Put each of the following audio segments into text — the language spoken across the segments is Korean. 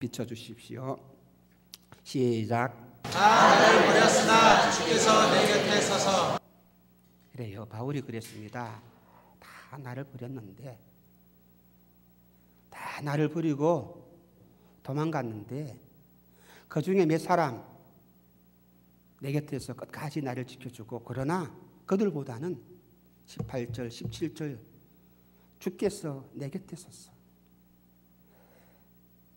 비춰주십시오. 시작. 다 나를 버렸으나 주께서 내 곁에 서서. 그래요. 바울이 그랬습니다. 다 나를 버렸는데, 다 나를 버리고 도망갔는데 그 중에 몇 사람 내 곁에서 끝까지 나를 지켜주고, 그러나 그들보다는 18절 17절 주께서 내 곁에 섰어.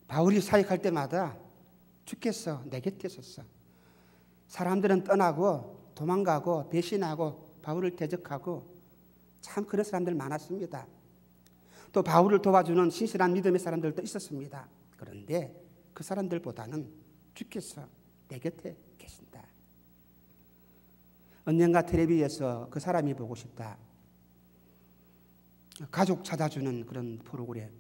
바울이 사역할 때마다 주께서 내 곁에 섰어. 사람들은 떠나고 도망가고 배신하고 바울을 대적하고 참 그런 사람들 많았습니다. 또 바울을 도와주는 신실한 믿음의 사람들도 있었습니다. 그런데 그 사람들보다는 주께서 내 곁에 계신다. 언젠가 텔레비에서 그 사람이 보고 싶다, 가족 찾아주는 그런 프로그램입니다.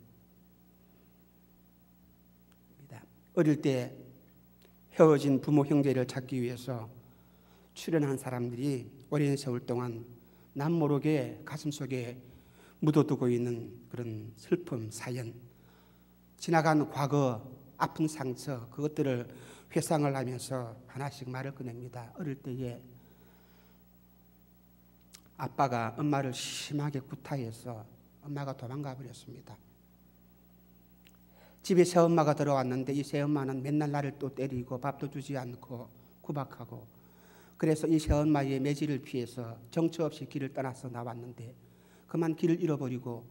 어릴 때 헤어진 부모 형제를 찾기 위해서 출연한 사람들이 오랜 세월 동안 남 모르게 가슴속에 묻어두고 있는 그런 슬픔, 사연, 지나간 과거, 아픈 상처, 그것들을 회상을 하면서 하나씩 말을 꺼냅니다. 어릴 때에 아빠가 엄마를 심하게 구타해서 엄마가 도망가 버렸습니다. 집에 새엄마가 들어왔는데 이 새엄마는 맨날 나를 또 때리고 밥도 주지 않고 구박하고, 그래서 이 새엄마의 매질을 피해서 정처 없이 길을 떠나서 나왔는데 그만 길을 잃어버리고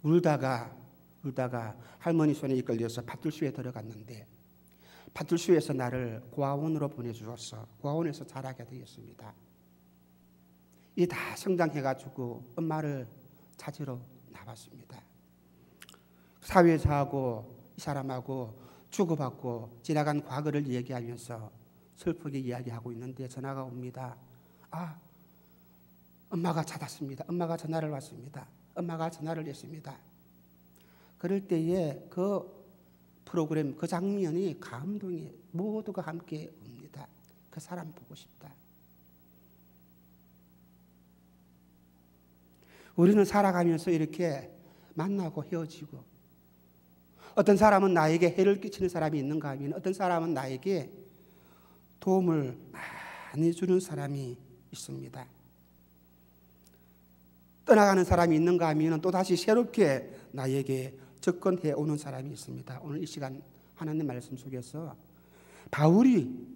울다가 할머니 손에 이끌려서 파출소에 들어갔는데 파출소에서 나를 고아원으로 보내주어서 고아원에서 자라게 되었습니다. 이 다 성장해가지고 엄마를 찾으러 나왔습니다. 사회자하고 이 사람하고 주고받고 지나간 과거를 얘기하면서 슬프게 이야기하고 있는데 전화가 옵니다. 엄마가 찾았습니다. 엄마가 전화를 왔습니다. 엄마가 전화를 했습니다. 그럴 때에 그 프로그램, 그 장면이 감동이 모두가 함께 옵니다. 그 사람 보고 싶다. 우리는 살아가면서 이렇게 만나고 헤어지고, 어떤 사람은 나에게 해를 끼치는 사람이 있는가 하면 어떤 사람은 나에게 도움을 많이 주는 사람이 있습니다. 떠나가는 사람이 있는가 하면 또다시 새롭게 나에게 접근해 오는 사람이 있습니다. 오늘 이 시간 하나님 말씀 속에서 바울이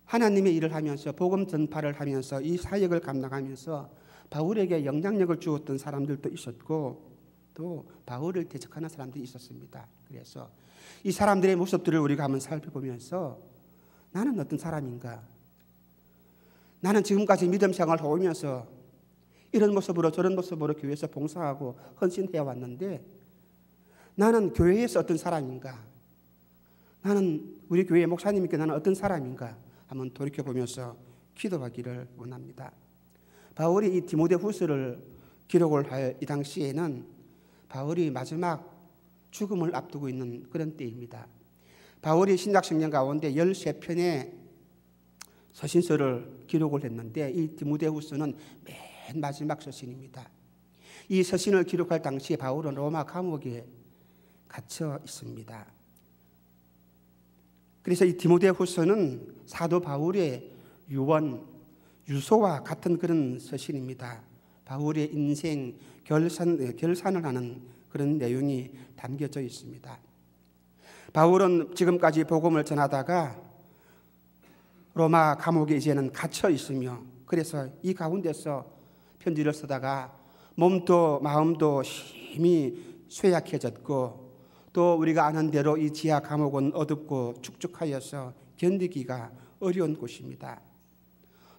하나님의 일을 하면서 복음 전파를 하면서 이 사역을 감당하면서 바울에게 영향력을 주었던 사람들도 있었고 또 바울을 대적하는 사람들이 있었습니다. 그래서 이 사람들의 모습들을 우리가 한번 살펴보면서 나는 어떤 사람인가? 나는 지금까지 믿음 생활을 해오면서 이런 모습으로 저런 모습으로 교회에서 봉사하고 헌신해 왔는데 나는 교회에서 어떤 사람인가? 나는 우리 교회 목사님께 나는 어떤 사람인가? 한번 돌이켜보면서 기도하기를 원합니다. 바울이 이 디모데후서를 기록을 할 이 당시에는 바울이 마지막 죽음을 앞두고 있는 그런 때입니다. 바울이 신약성경 가운데 13편의 서신서를 기록을 했는데 이 디모데후서는 맨 마지막 서신입니다. 이 서신을 기록할 당시에 바울은 로마 감옥에 갇혀 있습니다. 그래서 이 디모데후서는 사도 바울의 유소와 같은 그런 서신입니다. 바울의 인생 결산을 하는 그런 내용이 담겨져 있습니다. 바울은 지금까지 복음을 전하다가 로마 감옥에 이제는 갇혀 있으며 그래서 이 가운데서 편지를 쓰다가 몸도 마음도 힘이 쇠약해졌고 또 우리가 아는 대로 이 지하 감옥은 어둡고 축축하여서 견디기가 어려운 곳입니다.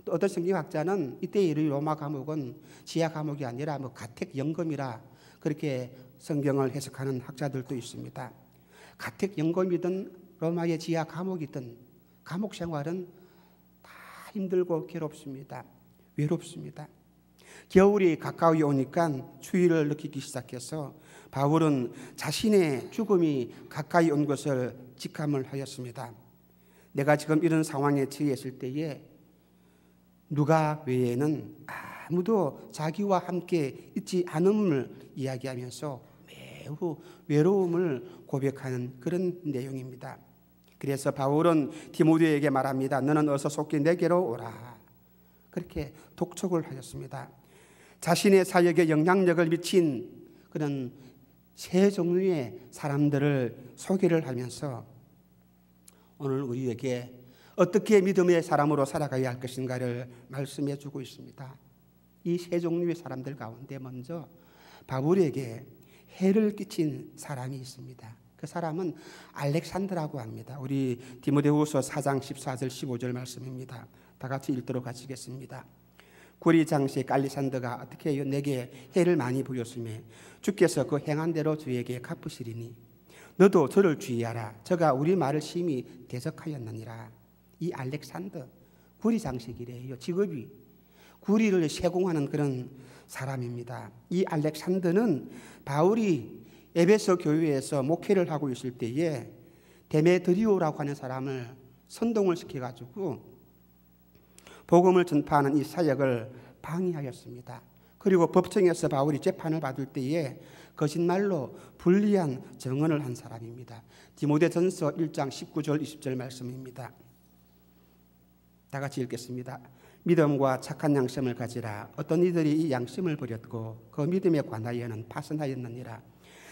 또 어떤 성경학자는 이때 이 로마 감옥은 지하 감옥이 아니라 가택 연금이라 그렇게 성경을 해석하는 학자들도 있습니다. 가택 연금이든 로마의 지하 감옥이든 감옥 생활은 다 힘들고 괴롭습니다. 외롭습니다. 겨울이 가까이 오니까 추위를 느끼기 시작해서 바울은 자신의 죽음이 가까이 온 것을 직감을 하였습니다. 내가 지금 이런 상황에 처했을 때에 누가 외에는 아무도 자기와 함께 있지 않음을 이야기하면서 매우 외로움을 고백하는 그런 내용입니다. 그래서 바울은 디모데에게 말합니다. 너는 어서 속히 내게로 오라. 그렇게 독촉을 하였습니다. 자신의 사역에 영향력을 미친 그런 세 종류의 사람들을 소개를 하면서 오늘 우리에게 어떻게 믿음의 사람으로 살아가야 할 것인가를 말씀해 주고 있습니다. 이 세 종류의 사람들 가운데 먼저 바울에게 해를 끼친 사람이 있습니다. 그 사람은 알렉산더라고 합니다. 우리 디모데후서 4장 14절 15절 말씀입니다. 다 같이 읽도록 하시겠습니다. 구리 장식 알렉산더가 어떻게 해요? 내게 해를 많이 부렸으며 주께서 그 행한 대로 저에게 갚으시리니 너도 저를 주의하라. 저가 우리 말을 심히 대적하였느니라. 이 알렉산더 구리 장식이래요. 직업이 구리를 세공하는 그런 사람입니다. 이 알렉산더는 바울이 에베소 교회에서 목회를 하고 있을 때에 데메드리오라고 하는 사람을 선동을 시켜가지고 복음을 전파하는 이 사역을 방해하였습니다. 그리고 법정에서 바울이 재판을 받을 때에 거짓말로 불리한 증언을 한 사람입니다. 디모데전서 1장 19절 20절 말씀입니다. 다 같이 읽겠습니다. 믿음과 착한 양심을 가지라. 어떤 이들이 이 양심을 버렸고 그 믿음에 관하여는 파선하였느니라.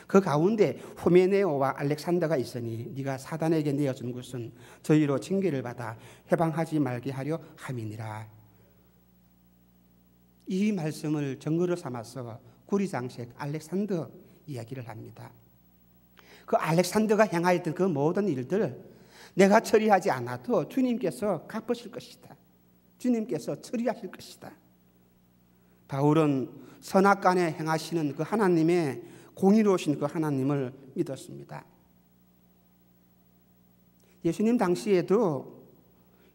그 가운데 후메네오와 알렉산더가 있으니 네가 사단에게 내어준 것은 저희로 징계를 받아 해방하지 말게 하려 함이니라. 이 말씀을 증거로 삼아서 구리장식 알렉산더 이야기를 합니다. 그 알렉산더가 행하였던 그 모든 일들 내가 처리하지 않아도 주님께서 갚으실 것이다. 주님께서 처리하실 것이다. 바울은 선악간에 행하시는 그 하나님의 공의로우신 그 하나님을 믿었습니다. 예수님 당시에도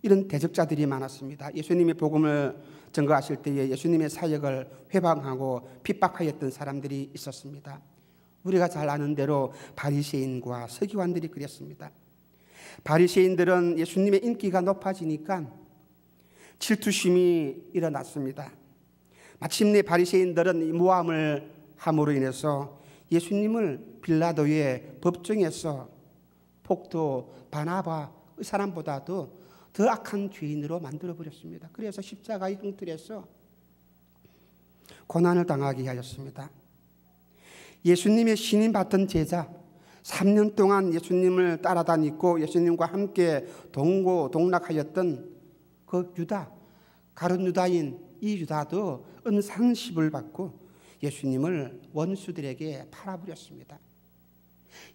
이런 대적자들이 많았습니다. 예수님의 복음을 증거하실 때에 예수님의 사역을 회방하고 핍박하였던 사람들이 있었습니다. 우리가 잘 아는 대로 바리새인과 서기관들이 그랬습니다. 바리새인들은 예수님의 인기가 높아지니까 질투심이 일어났습니다. 마침내 바리새인들은 이 모함을 함으로 인해서 예수님을 빌라도의 법정에서 폭도 바나바 이 사람보다도 더 악한 죄인으로 만들어버렸습니다. 그래서 십자가의 형틀에서 고난을 당하게 하였습니다. 예수님의 신임 받던 제자 3년 동안 예수님을 따라다니고 예수님과 함께 동고동락하였던 그 유다, 가룟 유다인 이 유다도 은상십을 받고 예수님을 원수들에게 팔아버렸습니다.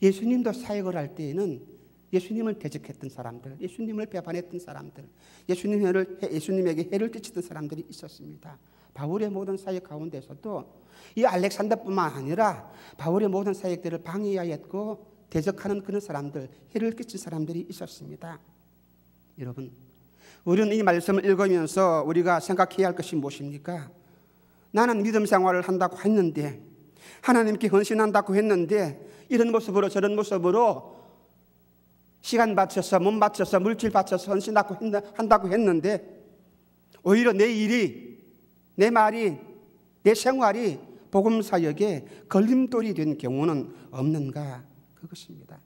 예수님도 사역을 할 때에는 예수님을 대적했던 사람들, 예수님을 배반했던 사람들, 예수님에게 해를 끼치던 사람들이 있었습니다. 바울의 모든 사역 가운데서도 이 알렉산더뿐만 아니라 바울의 모든 사역들을 방해하였고 대적하는 그런 사람들, 해를 끼친 사람들이 있었습니다. 여러분, 우리는 이 말씀을 읽으면서 우리가 생각해야 할 것이 무엇입니까? 나는 믿음 생활을 한다고 했는데, 하나님께 헌신한다고 했는데, 이런 모습으로 저런 모습으로 시간 바쳐서 몸 바쳐서 물질 바쳐서 헌신한다고 했는데 오히려 내 일이, 내 말이, 내 생활이 복음 사역에 걸림돌이 된 경우는 없는가? 그것입니다.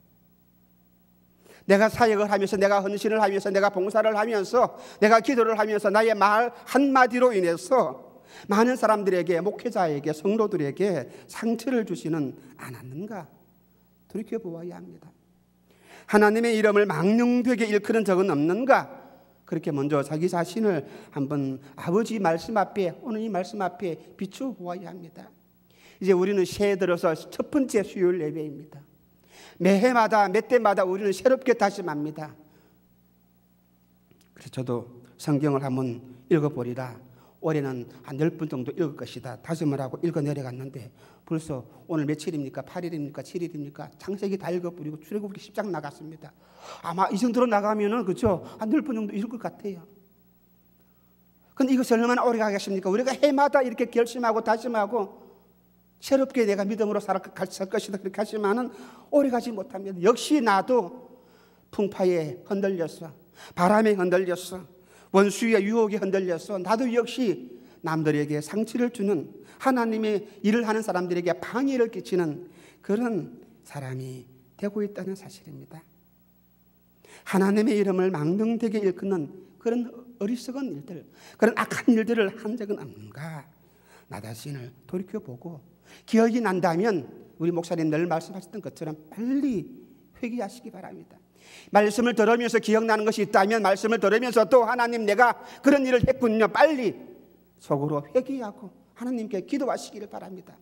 내가 사역을 하면서, 내가 헌신을 하면서, 내가 봉사를 하면서, 내가 기도를 하면서 나의 말 한마디로 인해서 많은 사람들에게, 목회자에게, 성도들에게 상처를 주지는 않았는가? 돌이켜보아야 합니다. 하나님의 이름을 망령되게 일컫는 적은 없는가? 그렇게 먼저 자기 자신을 한번 아버지 말씀 앞에, 오늘 이 말씀 앞에 비추어보아야 합니다. 이제 우리는 새해 들어서 첫 번째 수요일 예배입니다. 매해마다 몇 때마다 우리는 새롭게 다짐합니다. 그래서 저도 성경을 한번 읽어보리라. 올해는 한 10분 정도 읽을 것이다 다짐을 하고 읽어 내려갔는데 벌써 오늘 며칠입니까? 8일입니까? 7일입니까? 창세기 다 읽어버리고 출애굽기 10장 나갔습니다. 아마 이 정도로 나가면은 그렇죠? 한 10분 정도 읽을 것 같아요. 근데 이것이 얼마나 오래 가겠습니까? 우리가 해마다 이렇게 결심하고 다짐하고 새롭게 내가 믿음으로 살 것이다 그렇게 하지만은 오래 가지 못합니다. 역시 나도 풍파에 흔들렸어. 바람에 흔들렸어. 원수의 유혹에 흔들려서 나도 역시 남들에게 상처를 주는, 하나님의 일을 하는 사람들에게 방해를 끼치는 그런 사람이 되고 있다는 사실입니다. 하나님의 이름을 망령되게 일컫는 그런 어리석은 일들, 그런 악한 일들을 한 적은 없는가? 나 자신을 돌이켜보고 기억이 난다면 우리 목사님 늘 말씀하셨던 것처럼 빨리 회개하시기 바랍니다. 말씀을 들으면서 기억나는 것이 있다면 말씀을 들으면서 또 하나님 내가 그런 일을 했군요. 빨리 속으로 회개하고 하나님께 기도하시기를 바랍니다.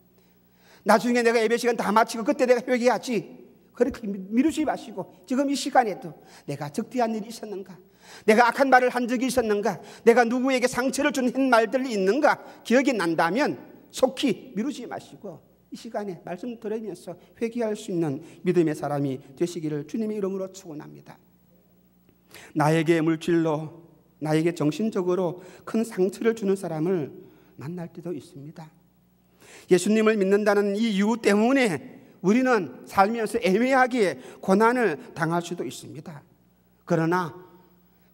나중에 내가 예배 시간 다 마치고 그때 내가 회개하지, 그렇게 미루지 마시고 지금 이 시간에도 내가 적대한 일이 있었는가, 내가 악한 말을 한 적이 있었는가, 내가 누구에게 상처를 준 말들이 있는가 기억이 난다면 속히 미루지 마시고 이 시간에 말씀 들으면서 회개할 수 있는 믿음의 사람이 되시기를 주님의 이름으로 축원합니다. 나에게 물질로, 나에게 정신적으로 큰 상처를 주는 사람을 만날 때도 있습니다. 예수님을 믿는다는 이 이유 때문에 우리는 살면서 애매하게 고난을 당할 수도 있습니다. 그러나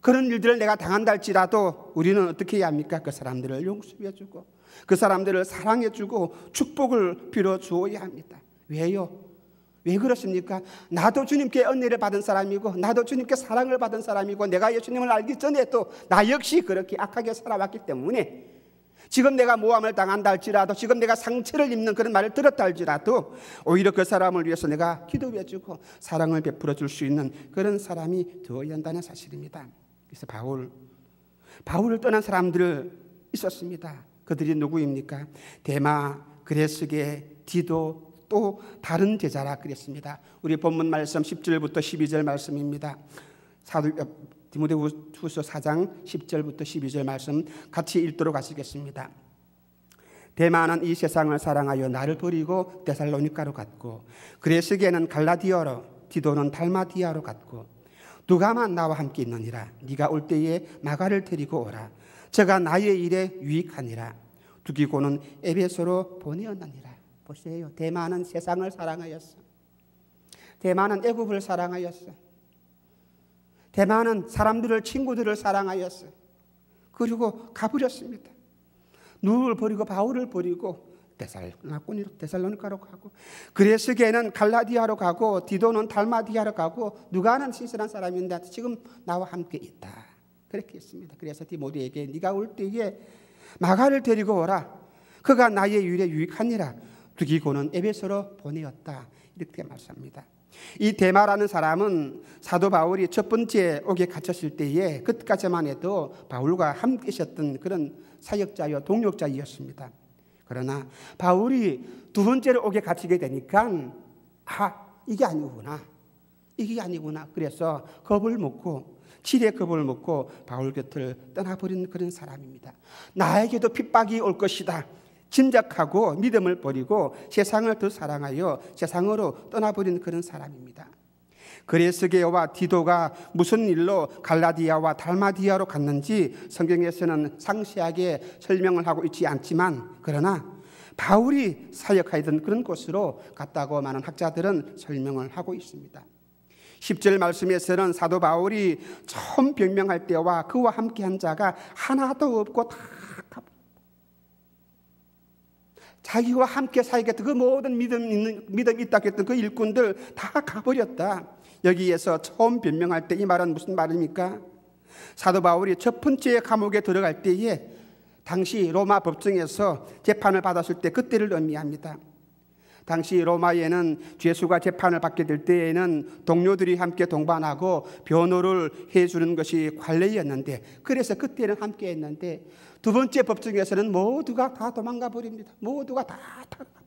그런 일들을 내가 당한다 할지라도 우리는 어떻게 해야 합니까? 그 사람들을 용서해주고 그 사람들을 사랑해주고 축복을 빌어주어야 합니다. 왜요? 왜 그렇습니까? 나도 주님께 은혜를 받은 사람이고 나도 주님께 사랑을 받은 사람이고 내가 예수님을 알기 전에도 나 역시 그렇게 악하게 살아왔기 때문에 지금 내가 모함을 당한다 할지라도 지금 내가 상처를 입는 그런 말을 들었다 할지라도 오히려 그 사람을 위해서 내가 기도해주고 사랑을 베풀어 줄 수 있는 그런 사람이 되어야 한다는 사실입니다. 그래서 바울을 떠난 사람들 있었습니다. 그들이 누구입니까? 데마, 그레스게, 디도, 또 다른 제자라 그랬습니다. 우리 본문 말씀 10절부터 12절 말씀입니다. 디모데후서 4장 10절부터 12절 말씀 같이 읽도록 하시겠습니다. 데마는 이 세상을 사랑하여 나를 버리고 데살로니가로 갔고, 그레스게는 갈라디아로, 디도는 달마디아로 갔고, 누가만 나와 함께 있느니라. 네가 올 때에 마가를 데리고 오라. 저가 나의 일에 유익하니라. 두기고는 에베소로 보내었느니라. 보세요. 데마는 세상을 사랑하였어. 데마는 애굽을 사랑하였어. 데마는 사람들을, 친구들을 사랑하였어. 그리고 가버렸습니다. 누구를 버리고 바울을 버리고 데살로니가로 가고, 그레스게는 갈라디아로 가고, 디도는 달마디아로 가고, 누가는 신실한 사람인데 지금 나와 함께 있다. 그렇게 했습니다. 그래서 디모데에게 네가 올 때에 마가를 데리고 오라. 그가 나의 일에 유익하니라. 두기고는 에베소로 보내었다. 이렇게 말씀합니다. 이 데마라는 사람은 사도 바울이 첫 번째 옥에 갇혔을 때에 그때까지만 해도 바울과 함께 있었던 그런 사역자여 동역자이었습니다. 그러나 바울이 두 번째로 옥에 갇히게 되니까 이게 아니구나. 그래서 겁을 먹고 지레 겁을 먹고 바울 곁을 떠나버린 그런 사람입니다. 나에게도 핍박이 올 것이다 짐작하고 믿음을 버리고 세상을 더 사랑하여 세상으로 떠나버린 그런 사람입니다. 그레스게와 디도가 무슨 일로 갈라디아와 달마디아로 갔는지 성경에서는 상세하게 설명을 하고 있지 않지만, 그러나 바울이 사역하던 그런 곳으로 갔다고 많은 학자들은 설명을 하고 있습니다. 10절 말씀에서는 사도 바울이 처음 병명할 때와 그와 함께한 자가 하나도 없고 다 자기와 함께 살겠던 그 모든 믿음 있다고 했던 그 일꾼들 다 가버렸다. 여기에서 처음 변명할 때 이 말은 무슨 말입니까? 사도 바울이 첫 번째 감옥에 들어갈 때에 당시 로마 법정에서 재판을 받았을 때 그때를 의미합니다. 당시 로마에는 죄수가 재판을 받게 될 때에는 동료들이 함께 동반하고 변호를 해주는 것이 관례였는데, 그래서 그때는 함께 했는데 두 번째 법정에서는 모두가 다 도망가 버립니다. 모두가 다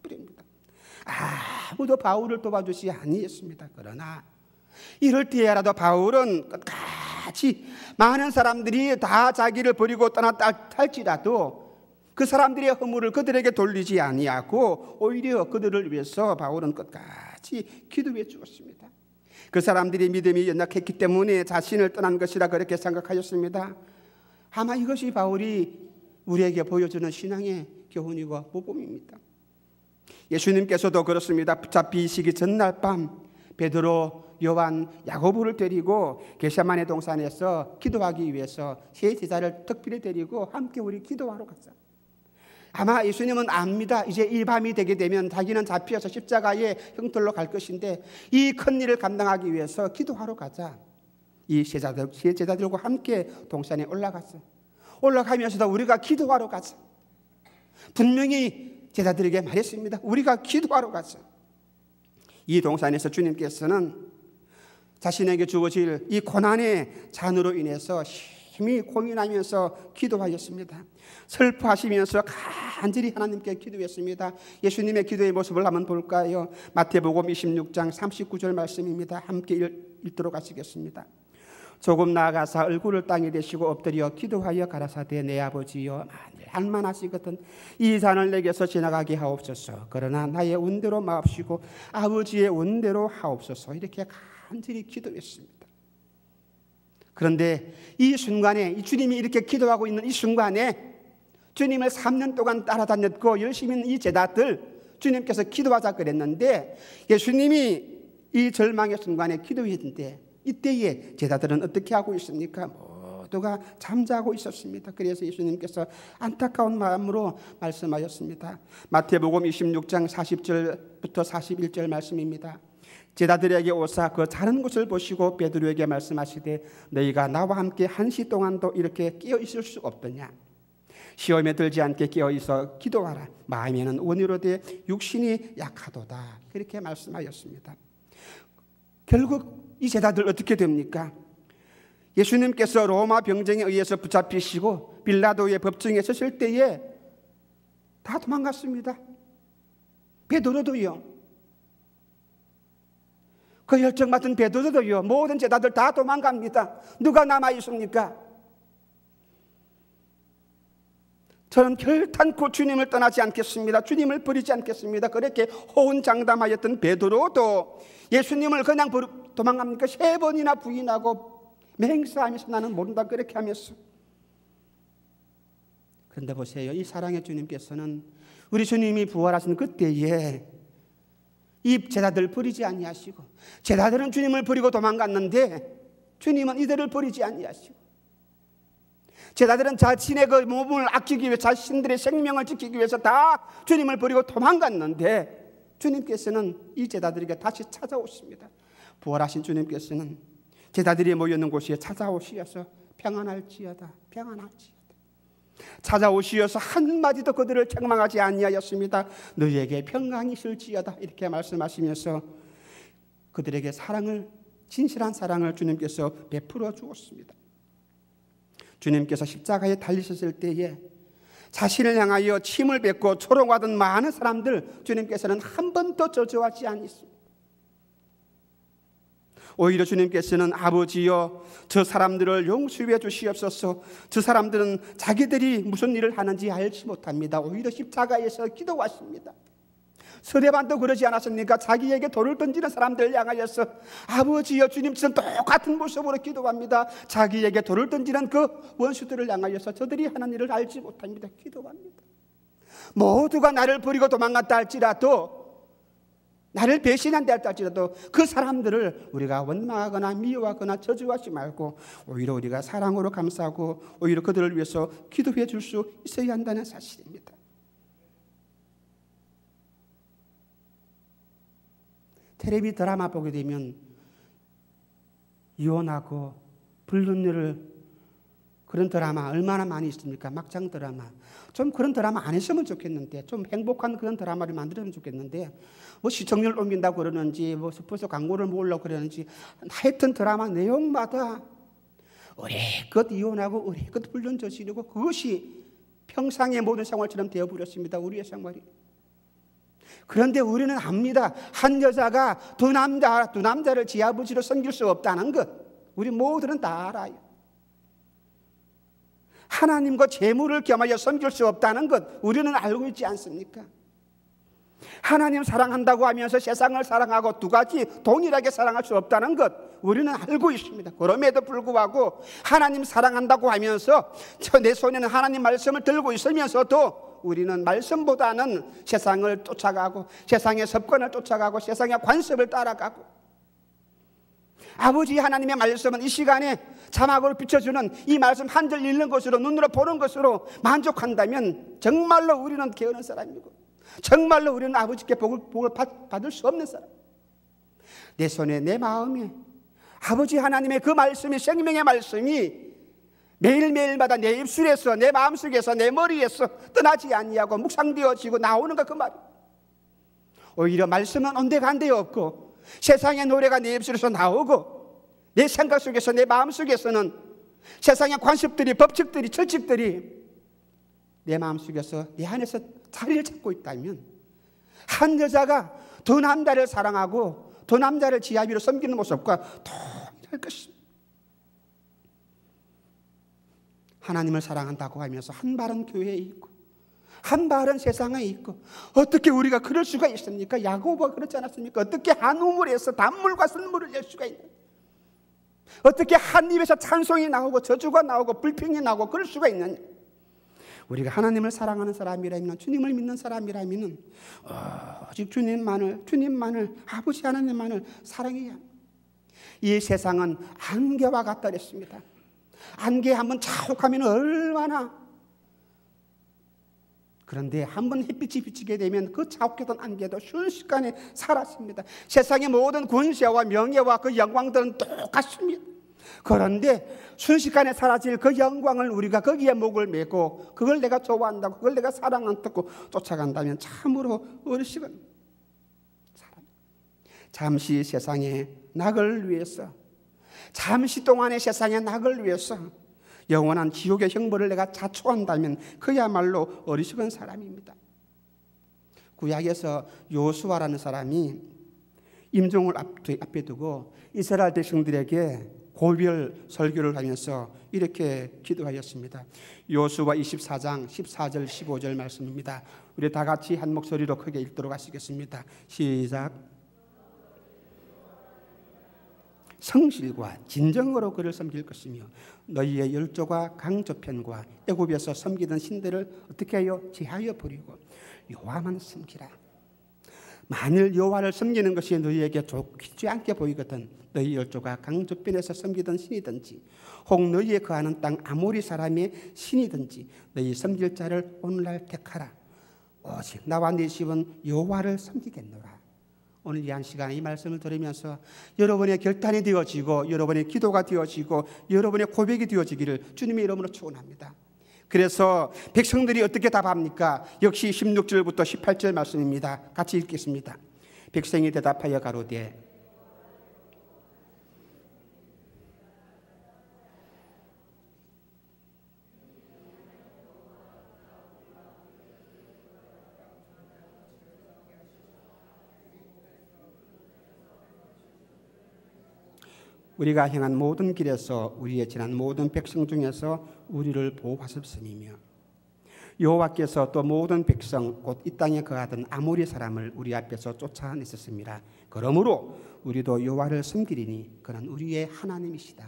버립니다. 아무도 바울을 도와주지 아니했습니다. 그러나 이럴 때라도 바울은 끝까지 많은 사람들이 다 자기를 버리고 떠났다 할지라도 그 사람들의 허물을 그들에게 돌리지 아니하고 오히려 그들을 위해서 바울은 끝까지 기도해 주었습니다. 그 사람들이 믿음이 연약했기 때문에 자신을 떠난 것이라 그렇게 생각하였습니다. 아마 이것이 바울이 우리에게 보여주는 신앙의 교훈이고 모범입니다. 예수님께서도 그렇습니다. 잡히시기 전날 밤 베드로, 요한, 야고보를 데리고 게세마네 동산에서 기도하기 위해서 세 제자를 특별히 데리고 함께 우리 기도하러 갔어요. 아마 예수님은 압니다. 이제 이 밤이 되게 되면 자기는 잡혀서 십자가의 형틀로 갈 것인데 이 큰 일을 감당하기 위해서 기도하러 가자. 이 제자들과 함께 동산에 올라가면서도 우리가 기도하러 가자. 분명히 제자들에게 말했습니다. 우리가 기도하러 가자. 이 동산에서 주님께서는 자신에게 주어질 이 고난의 잔으로 인해서 힘이 고민하면서 기도하였습니다. 슬퍼하시면서 간절히 하나님께 기도했습니다. 예수님의 기도의 모습을 한번 볼까요? 마태복음 26장 39절 말씀입니다. 함께 읽도록 하시겠습니다. 조금 나아가사 얼굴을 땅에 대시고 엎드려 기도하여 가라사대 내 아버지여 만일 할만하시거든 이 잔을 내게서 지나가게 하옵소서. 그러나 나의 운대로 마옵시고 아버지의 운대로 하옵소서. 이렇게 간절히 기도했습니다. 그런데 이 순간에 이 주님이 이렇게 기도하고 있는 이 순간에 주님을 3년 동안 따라다녔고 열심히 이 제자들 주님께서 기도하자 그랬는데 예수님이 이 절망의 순간에 기도했는데 이때에 제자들은 어떻게 하고 있습니까? 모두가 잠자고 있었습니다. 그래서 예수님께서 안타까운 마음으로 말씀하셨습니다. 마태복음 26장 40절부터 41절 말씀입니다. 제자들에게 오사 그 자는 곳을 보시고 베드로에게 말씀하시되 너희가 나와 함께 1시 동안도 이렇게 깨어 있을 수 없더냐? 시험에 들지 않게 깨어 있어 기도하라. 마음에는 원이로되 육신이 약하도다. 그렇게 말씀하셨습니다. 결국 이 제자들 어떻게 됩니까? 예수님께서 로마 병정에 의해서 붙잡히시고 빌라도의 법정에 서실 때에 다 도망갔습니다. 베드로도요. 그 열정 맡은 베드로도요. 모든 제자들 다 도망갑니다. 누가 남아 있습니까? 저는 결단코 주님을 떠나지 않겠습니다. 주님을 버리지 않겠습니다. 그렇게 호언장담하였던 베드로도 예수님을 그냥 도망갑니까? 3번이나 부인하고 맹세하면서 나는 모른다 그렇게 하면서. 그런데 보세요. 이 사랑의 주님께서는 우리 주님이 부활하신 그때에 이 제자들을 버리지 아니하시고 제자들은 주님을 버리고 도망갔는데 주님은 이들을 버리지 아니하시고 제자들은 자신의 그 몸을 아끼기 위해 자신들의 생명을 지키기 위해서 다 주님을 버리고 도망갔는데 주님께서는 이 제자들에게 다시 찾아오십니다. 부활하신 주님께서는 제자들이 모여있는 곳에 찾아오시어서 평안할지어다 평안할지어다 찾아오시어서 한마디도 그들을 책망하지 아니하였습니다. 너희에게 평강이 있을지어다 이렇게 말씀하시면서 그들에게 사랑을 진실한 사랑을 주님께서 베풀어 주었습니다. 주님께서 십자가에 달리셨을 때에 자신을 향하여 침을 뱉고 조롱하던 많은 사람들 주님께서는 한 번도 저주하지 않으셨습니다. 오히려 주님께서는 아버지여 저 사람들을 용서해 주시옵소서. 저 사람들은 자기들이 무슨 일을 하는지 알지 못합니다. 오히려 십자가에서 기도하십니다. 스데반도 그러지 않았습니까? 자기에게 돌을 던지는 사람들을 향하여서 아버지여 주님처럼 똑같은 모습으로 기도합니다. 자기에게 돌을 던지는 그 원수들을 향하여서 저들이 하는 일을 알지 못합니다. 기도합니다. 모두가 나를 버리고 도망갔다 할지라도 나를 배신한다 할지라도 그 사람들을 우리가 원망하거나 미워하거나 저주하지 말고 오히려 우리가 사랑으로 감싸고 오히려 그들을 위해서 기도해 줄 수 있어야 한다는 사실입니다. 텔레비 드라마 보게 되면 이혼하고 불륜을 그런 드라마 얼마나 많이 있습니까? 막장 드라마. 좀 그런 드라마 안 했으면 좋겠는데 좀 행복한 그런 드라마를 만들었으면 좋겠는데 뭐 시청률 옮긴다고 그러는지 뭐 스포츠 광고를 모으려고 그러는지 하여튼 드라마 내용마다 오래껏 이혼하고 오래껏 불륜 저지르고 그것이 평상의 모든 생활처럼 되어버렸습니다. 우리의 생활이. 그런데 우리는 압니다. 한 여자가 두 남자를 지 아버지로 섬길 수 없다는 것 우리 모두는 다 알아요. 하나님과 재물을 겸하여 섬길 수 없다는 것 우리는 알고 있지 않습니까? 하나님 사랑한다고 하면서 세상을 사랑하고 두 가지 동일하게 사랑할 수 없다는 것 우리는 알고 있습니다. 그럼에도 불구하고 하나님 사랑한다고 하면서 내 손에는 하나님 말씀을 들고 있으면서도 우리는 말씀보다는 세상을 쫓아가고 세상의 습관을 쫓아가고 세상의 관습을 따라가고 아버지 하나님의 말씀은 이 시간에 자막으로 비춰주는 이 말씀 한 절 읽는 것으로, 눈으로 보는 것으로 만족한다면 정말로 우리는 게으른 사람이고, 정말로 우리는 아버지께 복을 받을 수 없는 사람. 내 손에, 내 마음에 아버지 하나님의 그 말씀이, 생명의 말씀이 매일매일마다 내 입술에서, 내 마음속에서, 내 머리에서 떠나지 아니하고 묵상되어지고 나오는 것, 그 말이에요. 오히려 말씀은 온데간데 없고 세상의 노래가 내 입술에서 나오고 내 생각 속에서, 내 마음 속에서는 세상의 관습들이, 법칙들이, 철칙들이 내 마음 속에서, 내 안에서 자리를 잡고 있다면, 한 여자가 두 남자를 사랑하고 두 남자를 지아비로 섬기는 모습과 동일할 것입니다. 하나님을 사랑한다고 하면서 한 발은 교회에 있고 한 발은 세상에 있고, 어떻게 우리가 그럴 수가 있습니까? 야고보가 그렇지 않았습니까? 어떻게 한 우물에서 단물과 쓴물을 낼 수가 있는, 어떻게 한 입에서 찬송이 나오고 저주가 나오고 불평이 나오고 그럴 수가 있느냐? 우리가 하나님을 사랑하는 사람이라면, 주님을 믿는 사람이라면 오직 주님만을, 아버지 하나님만을 사랑해야 합니다. 이 세상은 안개와 같다 그랬습니다. 안개 한번 자욱하면 얼마나, 그런데 한번 햇빛이 비치게 되면 그 자욱했던 안개도 순식간에 사라집니다. 세상의 모든 권세와 명예와 그 영광들은 똑같습니다. 그런데 순식간에 사라질 그 영광을 우리가 거기에 목을 메고 그걸 내가 좋아한다고, 그걸 내가 사랑한다고 쫓아간다면 참으로 어리석은 사람. 잠시 세상의 낙을 위해서, 잠시 동안의 세상의 낙을 위해서 영원한 지옥의 형벌을 내가 자초한다면 그야말로 어리석은 사람입니다. 구약에서 요수아라는 사람이 임종을 앞에 두고 이스라엘 백성들에게 고별 설교를 하면서 이렇게 기도하였습니다. 요수아 24장 14절 15절 말씀입니다. 우리 다 같이 한 목소리로 크게 읽도록 하시겠습니다. 시작. 성실과 진정으로 그를 섬길 것이며 너희의 열조가 강조편과 애굽에서 섬기던 신들을 어떻게 하여 제하여 버리고 여호와만 섬기라. 만일 여호와를 섬기는 것이 너희에게 좋지 않게 보이거든 너희 열조가 강조편에서 섬기던 신이든지 혹 너희에 거하는 땅 아모리 사람의 신이든지 너희 섬길 자를 오늘날 택하라. 오직 나와 네 집은 여호와를 섬기겠노라. 오늘 이 한 시간 이 말씀을 들으면서 여러분의 결단이 되어지고 여러분의 기도가 되어지고 여러분의 고백이 되어지기를 주님의 이름으로 축원합니다. 그래서 백성들이 어떻게 답합니까? 역시 16절부터 18절 말씀입니다. 같이 읽겠습니다. 백성이 대답하여 가로되 우리가 행한 모든 길에서 우리의 지난 모든 백성 중에서 우리를 보호하셨음이며 여호와께서 또 모든 백성 곧 이 땅에 거하던 아모리 사람을 우리 앞에서 쫓아냈었습니다. 그러므로 우리도 여호와를 섬기리니 그는 우리의 하나님이시다.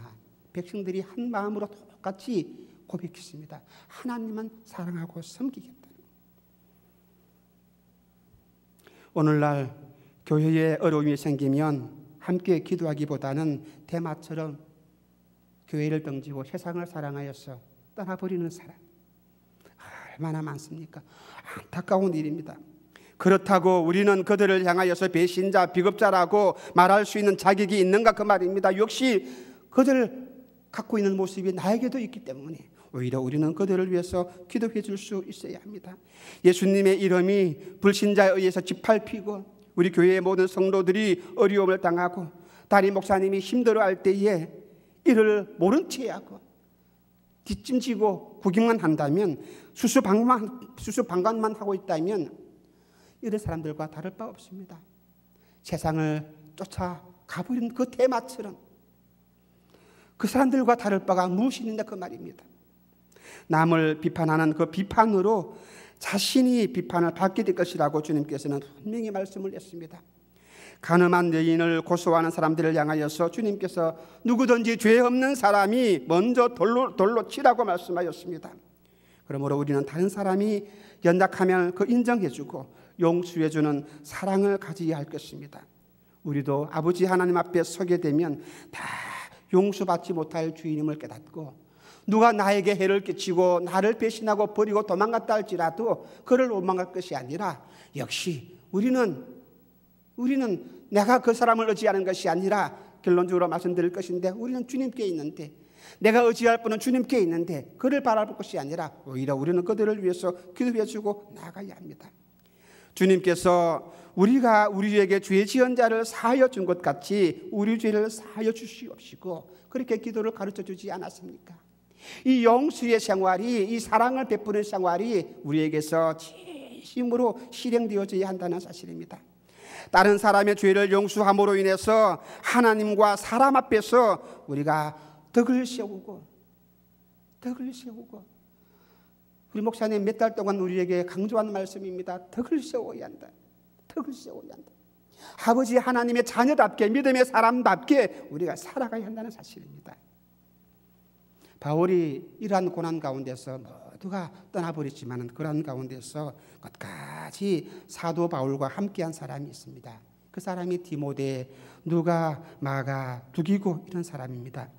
백성들이 한 마음으로 똑같이 고백했습니다. 하나님은 사랑하고 섬기겠다. 오늘날 교회에 어려움이 생기면 함께 기도하기보다는 대마처럼 교회를 등지고 세상을 사랑하여서 떠나버리는 사람 얼마나 많습니까? 안타까운 일입니다. 그렇다고 우리는 그들을 향하여서 배신자, 비겁자라고 말할 수 있는 자격이 있는가 그 말입니다. 역시 그들 갖고 있는 모습이 나에게도 있기 때문에 오히려 우리는 그들을 위해서 기도해 줄 수 있어야 합니다. 예수님의 이름이 불신자에 의해서 짓밟히고 우리 교회의 모든 성도들이 어려움을 당하고 담임 목사님이 힘들어할 때에 이를 모른 채 하고 뒷짐지고 구경만 한다면 수수방관만 하고 있다면 이런 사람들과 다를 바 없습니다. 세상을 쫓아가버린 그 대마처럼 그 사람들과 다를 바가 무엇이 있는가 그 말입니다. 남을 비판하는 그 비판으로 자신이 비판을 받게 될 것이라고 주님께서는 분명히 말씀을 했습니다. 간음한 여인을 고소하는 사람들을 향하여서 주님께서 누구든지 죄 없는 사람이 먼저 돌로 치라고 말씀하셨습니다. 그러므로 우리는 다른 사람이 연약하면 그 인정해주고 용서해주는 사랑을 가져야 할 것입니다. 우리도 아버지 하나님 앞에 서게 되면 다 용서받지 못할 주인임을 깨닫고, 누가 나에게 해를 끼치고 나를 배신하고 버리고 도망갔다 할지라도 그를 원망할 것이 아니라, 역시 우리는 내가 그 사람을 의지하는 것이 아니라, 결론적으로 말씀드릴 것인데, 우리는 주님께 있는데, 내가 의지할 분은 주님께 있는데 그를 바라볼 것이 아니라 오히려 우리는 그들을 위해서 기도해주고 나아가야 합니다. 주님께서 우리가 우리에게 죄 지은 자를 사하여 준 것 같이 우리 죄를 사하여 주시옵시고, 그렇게 기도를 가르쳐 주지 않았습니까? 이 용서의 생활이, 이 사랑을 베푸는 생활이 우리에게서 진심으로 실행되어져야 한다는 사실입니다. 다른 사람의 죄를 용서함으로 인해서 하나님과 사람 앞에서 우리가 덕을 세우고 우리 목사님 몇 달 동안 우리에게 강조한 말씀입니다. 덕을 세워야 한다. 덕을 세워야 한다. 아버지 하나님의 자녀답게, 믿음의 사람답게 우리가 살아가야 한다는 사실입니다. 바울이 이러한 고난 가운데서 모두가 떠나버렸지만 그러한 가운데서 끝까지 사도 바울과 함께한 사람이 있습니다. 그 사람이 디모데, 누가, 마가, 두기고 이런 사람입니다.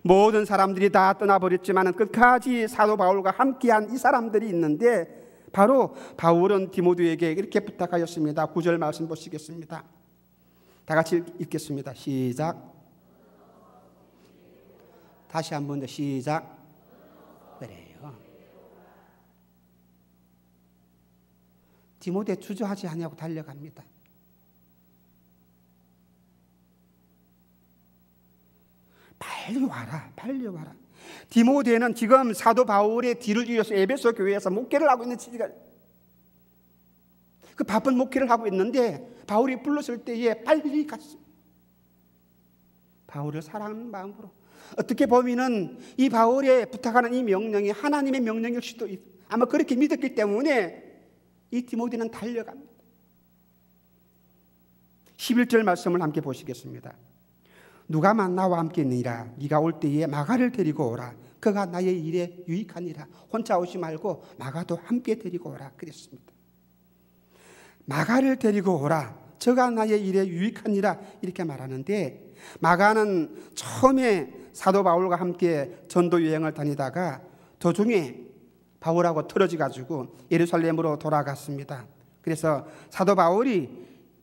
모든 사람들이 다 떠나버렸지만 끝까지 사도 바울과 함께한 이 사람들이 있는데, 바로 바울은 디모데에게 이렇게 부탁하였습니다. 9절 말씀 보시겠습니다. 다 같이 읽겠습니다. 시작. 다시 한 번 더 시작. 그래요. 디모데 주저하지 아니하고 달려갑니다. 빨리 와라, 빨리 와라. 디모데는 지금 사도 바울의 뒤를 이어서 에베소 교회에서 목회를 하고 있는 시간, 그 바쁜 목회를 하고 있는데 바울이 불렀을 때에 빨리 갔습니다. 바울을 사랑하는 마음으로. 어떻게 보면은 이 바울의 부탁하는 이 명령이 하나님의 명령일 수도 있고, 아마 그렇게 믿었기 때문에 이 디모데는 달려갑니다. 11절 말씀을 함께 보시겠습니다. 누가 나와 함께 있느니라. 네가 올 때에 마가를 데리고 오라. 그가 나의 일에 유익하니라. 혼자 오지 말고 마가도 함께 데리고 오라 그랬습니다. 마가를 데리고 오라. 저가 나의 일에 유익하니라 이렇게 말하는데, 마가는 처음에 사도 바울과 함께 전도 여행을 다니다가 도중에 바울하고 틀어져 가지고 예루살렘으로 돌아갔습니다. 그래서 사도 바울이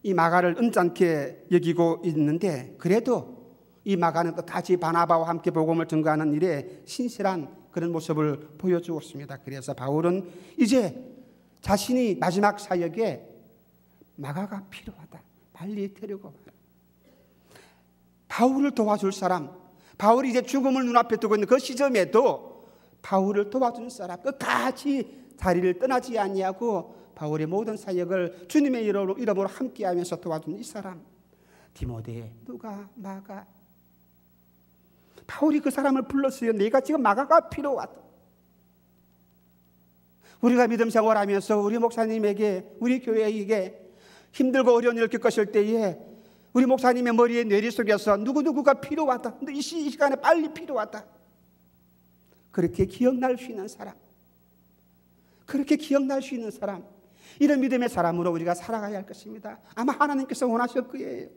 이 마가를 은장케 여기고 있는데, 그래도 이 마가는 끝까지 바나바와 함께 복음을 전가하는 일에 신실한 그런 모습을 보여주었습니다. 그래서 바울은 이제 자신이 마지막 사역에 마가가 필요하다. 빨리 데리고 와라. 바울을 도와줄 사람, 바울이 이제 죽음을 눈앞에 두고 있는 그 시점에도 바울을 도와준 사람, 끝까지 자리를 떠나지 아니하고 바울의 모든 사역을 주님의 이름으로 함께하면서 도와준 이 사람, 디모데, 누가, 마가. 바울이 그 사람을 불렀어요. 내가 지금 마가가 필요하다. 우리가 믿음 생활하면서 우리 목사님에게, 우리 교회에게 힘들고 어려운 일을 겪으실 때에 우리 목사님의 머리에 뇌리 속에서 누구누구가 필요하다, 이 시간에 빨리 필요하다, 그렇게 기억날 수 있는 사람, 그렇게 기억날 수 있는 사람, 이런 믿음의 사람으로 우리가 살아가야 할 것입니다. 아마 하나님께서 원하실 거예요.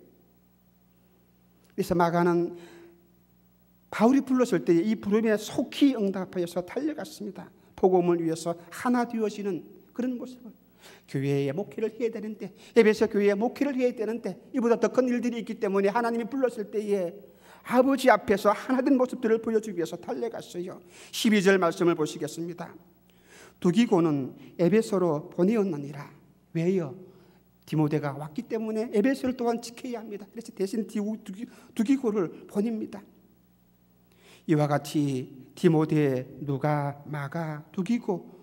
그래서 마가는 바울이 불렀을 때 이 부름에 속히 응답하여서 달려갔습니다. 복음을 위해서 하나 되어지는 그런 모습을. 교회에 목회를 해야 되는데, 에베소 교회에 목회를 해야 되는데, 이보다 더 큰 일들이 있기 때문에 하나님이 불렀을 때에 아버지 앞에서 하나된 모습들을 보여주기 위해서 달려갔어요. 12절 말씀을 보시겠습니다. 두기고는 에베소로 보내었느니라. 왜요? 디모데가 왔기 때문에 에베소를 또한 지켜야 합니다. 그래서 대신 두기고를 보냅니다. 이와 같이 디모데, 누가, 마가, 두기고,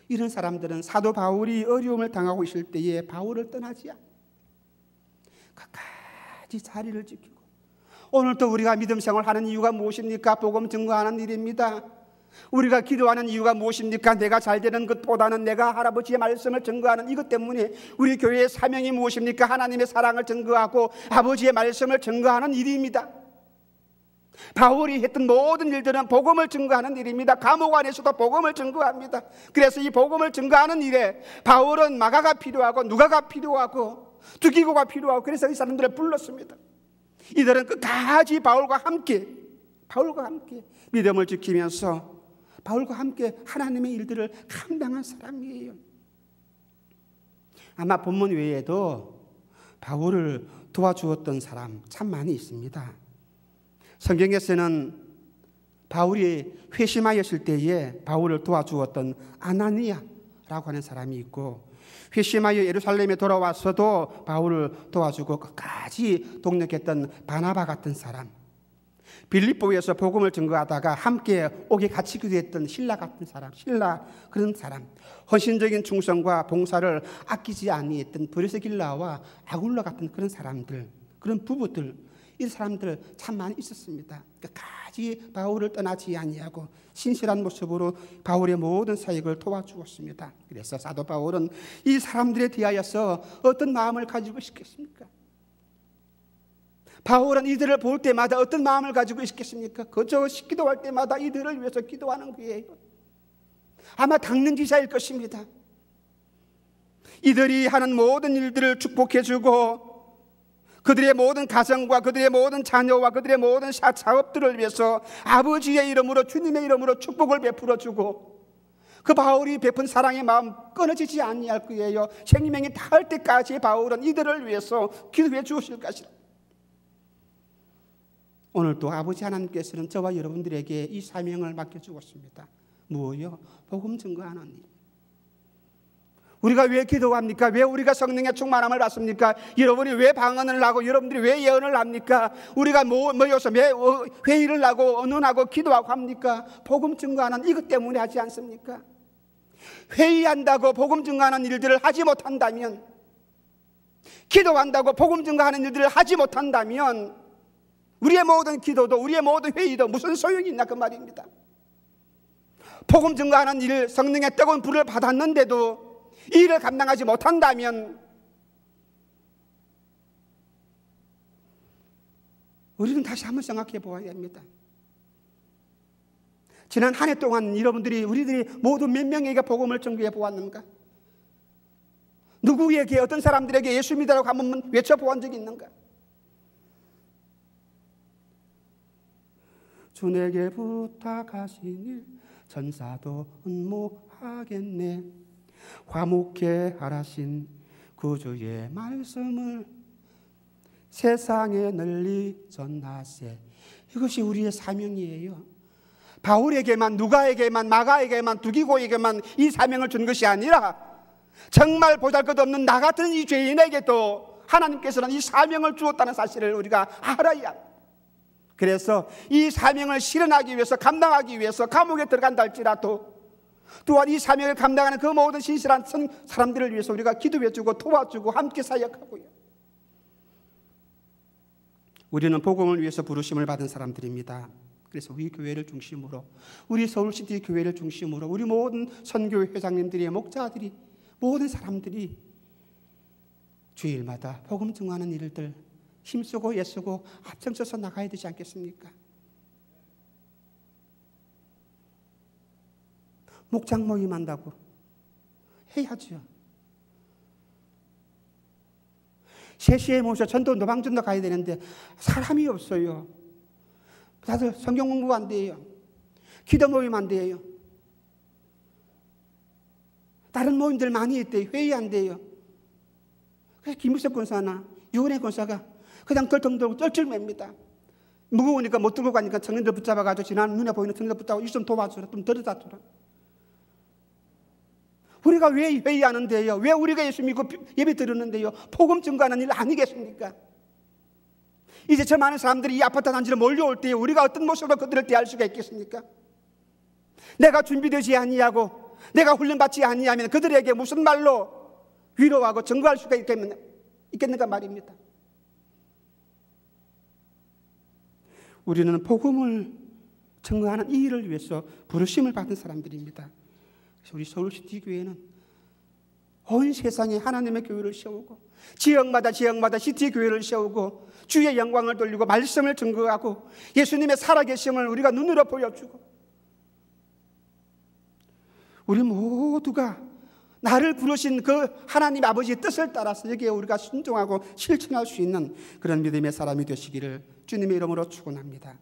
이런 사람들은 사도 바울이 어려움을 당하고 있을 때에 바울을 떠나지 않고 끝까지 자리를 지키고, 오늘도 우리가 믿음 생활하는 이유가 무엇입니까? 복음 증거하는 일입니다. 우리가 기도하는 이유가 무엇입니까? 내가 잘 되는 것보다는 내가 할아버지의 말씀을 증거하는 이것 때문에 우리 교회의 사명이 무엇입니까? 하나님의 사랑을 증거하고 아버지의 말씀을 증거하는 일입니다. 바울이 했던 모든 일들은 복음을 증거하는 일입니다. 감옥 안에서도 복음을 증거합니다. 그래서 이 복음을 증거하는 일에 바울은 마가가 필요하고 누가가 필요하고 두기고가 필요하고 그래서 이 사람들을 불렀습니다. 이들은 끝까지 바울과 함께 믿음을 지키면서 바울과 함께 하나님의 일들을 감당한 사람이에요. 아마 본문 외에도 바울을 도와주었던 사람 참 많이 있습니다. 성경에서는 바울이 회심하였을 때에 바울을 도와주었던 아나니아라고 하는 사람이 있고, 회심하여 예루살렘에 돌아와서도 바울을 도와주고 끝까지 동력했던 바나바 같은 사람, 빌립보에서 복음을 증거하다가 함께 옥에 같이 기도했던 신라 같은 사람, 그런 사람, 헌신적인 충성과 봉사를 아끼지 아니했던 브리스길라와 아굴라 같은 그런 사람들, 그런 부부들, 이 사람들 참 많이 있었습니다. 끝까지 바울을 떠나지 아니하고 신실한 모습으로 바울의 모든 사역을 도와주었습니다. 그래서 사도 바울은 이 사람들에 대하여서 어떤 마음을 가지고 있겠습니까? 바울은 이들을 볼 때마다 어떤 마음을 가지고 있겠습니까? 그저 기도할 때마다 이들을 위해서 기도하는 거예요. 아마 닦는 기사일 것입니다. 이들이 하는 모든 일들을 축복해주고 그들의 모든 가정과 그들의 모든 자녀와 그들의 모든 사업들을 위해서 아버지의 이름으로, 주님의 이름으로 축복을 베풀어주고, 그 바울이 베푼 사랑의 마음 끊어지지 아니할 거예요. 생명이 닿을 때까지 바울은 이들을 위해서 기도해 주실 것이라. 오늘도 아버지 하나님께서는 저와 여러분들에게 이 사명을 맡겨주었습니다. 무엇이요? 복음 증거하는 일. 우리가 왜 기도합니까? 왜 우리가 성령의 충만함을 받습니까? 여러분이 왜 방언을 하고 여러분들이 왜 예언을 합니까? 우리가 모여서 회의를 하고 언언하고 기도하고 합니까? 복음 증거하는 이것 때문에 하지 않습니까? 회의한다고 복음 증거하는 일들을 하지 못한다면, 기도한다고 복음 증거하는 일들을 하지 못한다면 우리의 모든 기도도 우리의 모든 회의도 무슨 소용이 있나 그 말입니다. 복음 증거하는 일, 성령의 뜨거운 불을 받았는데도 이 일을 감당하지 못한다면 우리는 다시 한번 생각해 보아야 합니다. 지난 한 해 동안 우리들이 모두 몇 명에게 복음을 전개해 보았는가? 누구에게, 어떤 사람들에게 예수 믿으라고 한번 외쳐보한 적이 있는가? 주 내게 부탁하신 일 전사도 은모하겠네. 화목해 하라신 구주의 말씀을 세상에 널리 전하세. 이것이 우리의 사명이에요. 바울에게만, 누가에게만, 마가에게만, 두기고에게만 이 사명을 준 것이 아니라 정말 보잘것없는 나 같은 이 죄인에게도 하나님께서는 이 사명을 주었다는 사실을 우리가 알아야 합니다. 그래서 이 사명을 실현하기 위해서, 감당하기 위해서 감옥에 들어간다 할지라도 또한 이 사명을 감당하는 그 모든 신실한 사람들을 위해서 우리가 기도해주고 도와주고 함께 사역하고요. 우리는 복음을 위해서 부르심을 받은 사람들입니다. 그래서 우리 교회를 중심으로, 우리 서울시티 교회를 중심으로 우리 모든 선교회 회장님들이, 목자들이, 모든 사람들이 주일마다 복음 증거하는 일들 힘쓰고 애쓰고 앞장서서 나가야 되지 않겠습니까? 목장 모임한다고 해야죠. 3시에 모셔 전도 노방전도 가야 되는데 사람이 없어요. 다들 성경 공부 안 돼요. 기도 모임 안 돼요. 다른 모임들 많이 있대요. 회의 안 돼요. 그래서 김우석 권사나 유은혜 권사가 그냥 덜컹덜 쩔쩔맵니다. 무거우니까 못 들고 가니까 청년들 붙잡아가지고 지난 눈에 보이는 청년들 붙잡고 이 좀 도와주라, 좀 들여다 주라. 우리가 왜 회의하는데요? 왜 우리가 예수 믿고 예배 드리는데요? 복음 증거하는 일 아니겠습니까? 이제 저 많은 사람들이 이 아파트 단지로 몰려올 때에 우리가 어떤 모습으로 그들을 대할 수가 있겠습니까? 내가 준비되지 아니하고 내가 훈련받지 아니하면 그들에게 무슨 말로 위로하고 증거할 수가 있겠는가 말입니다. 우리는 복음을 증거하는 이 일을 위해서 부르심을 받은 사람들입니다. 그래서 우리 서울시티 교회는 온 세상에 하나님의 교회를 세우고 지역마다 시티 교회를 세우고 주의 영광을 돌리고 말씀을 증거하고 예수님의 살아계심을 우리가 눈으로 보여주고 우리 모두가 나를 부르신 그 하나님 아버지의 뜻을 따라서 여기에 우리가 순종하고 실천할 수 있는 그런 믿음의 사람이 되시기를 주님의 이름으로 축원합니다.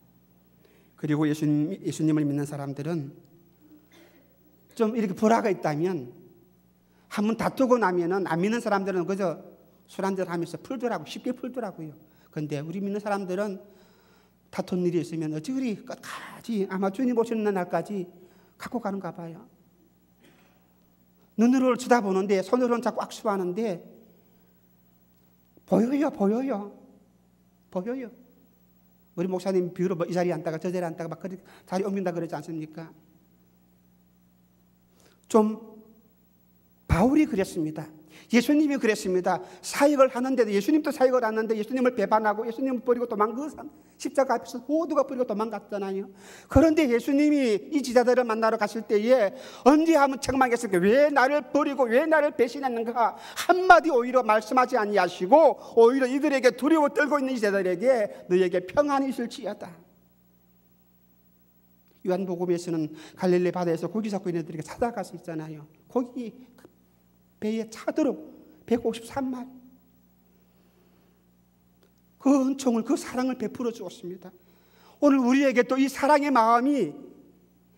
그리고 예수님을 믿는 사람들은 좀 이렇게 불화가 있다면 한번 다투고 나면은 안 믿는 사람들은 그저 술 한잔 하면서 풀더라고, 쉽게 풀더라고요. 그런데 우리 믿는 사람들은 다툰 일이 있으면 어찌 그리 끝까지 아마 주님 오시는 날까지 갖고 가는가 봐요. 눈으로 쳐다보는데 손으로는 자꾸 악수하는데 보여요. 우리 목사님 비유로 이 자리에 앉다가 저 자리에 앉다가 막 자리 옮긴다 그러지 않습니까? 좀 바울이 그랬습니다. 예수님이 그랬습니다. 사역을 하는데도 예수님도 사역을 하는데 예수님을 배반하고 예수님을 버리고 십자가 앞에서 모두가 버리고 도망갔잖아요. 그런데 예수님이 이 지자들을 만나러 갔을 때에 언제 하면 책망했을까? 왜 나를 버리고 왜 나를 배신했는가? 한마디 오히려 말씀하지 아니하시고 오히려 이들에게 두려워 떨고 있는 이제들에게 너에게 평안이 있을지어다. 요한복음에서는 갈릴리 바다에서 고기 잡고 있는 이들에게 찾아가서 있잖아요. 고기 배에 차도록 153마리 그 은총을, 그 사랑을 베풀어 주었습니다. 오늘 우리에게 또 이 사랑의 마음이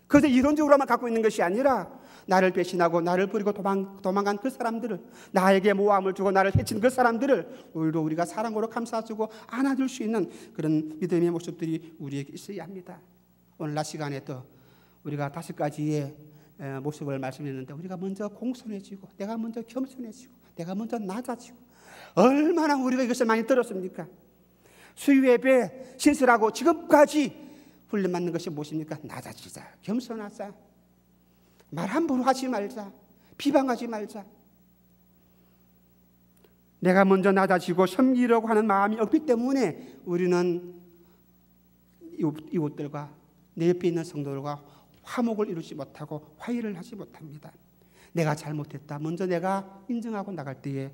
그저 이론적으로만 갖고 있는 것이 아니라 나를 배신하고 나를 버리고 도망간 그 사람들을, 나에게 모함을 주고 나를 해친 그 사람들을 오히려 우리가 사랑으로 감싸주고 안아줄 수 있는 그런 믿음의 모습들이 우리에게 있어야 합니다. 오늘 낮 시간에 또 우리가 5가지의 모습을 말씀했는데 우리가 먼저 공손해지고 내가 먼저 겸손해지고 내가 먼저 낮아지고 얼마나 우리가 이것을 많이 들었습니까? 수요예배 신설하고 지금까지 훈련받는 것이 무엇입니까? 낮아지자, 겸손하자, 말 함부로 하지 말자, 비방하지 말자. 내가 먼저 낮아지고 섬기려고 하는 마음이 없기 때문에 우리는 이웃들과 내 옆에 있는 성도들과 화목을 이루지 못하고 화해를 하지 못합니다. 내가 잘못했다. 먼저 내가 인정하고 나갈 때에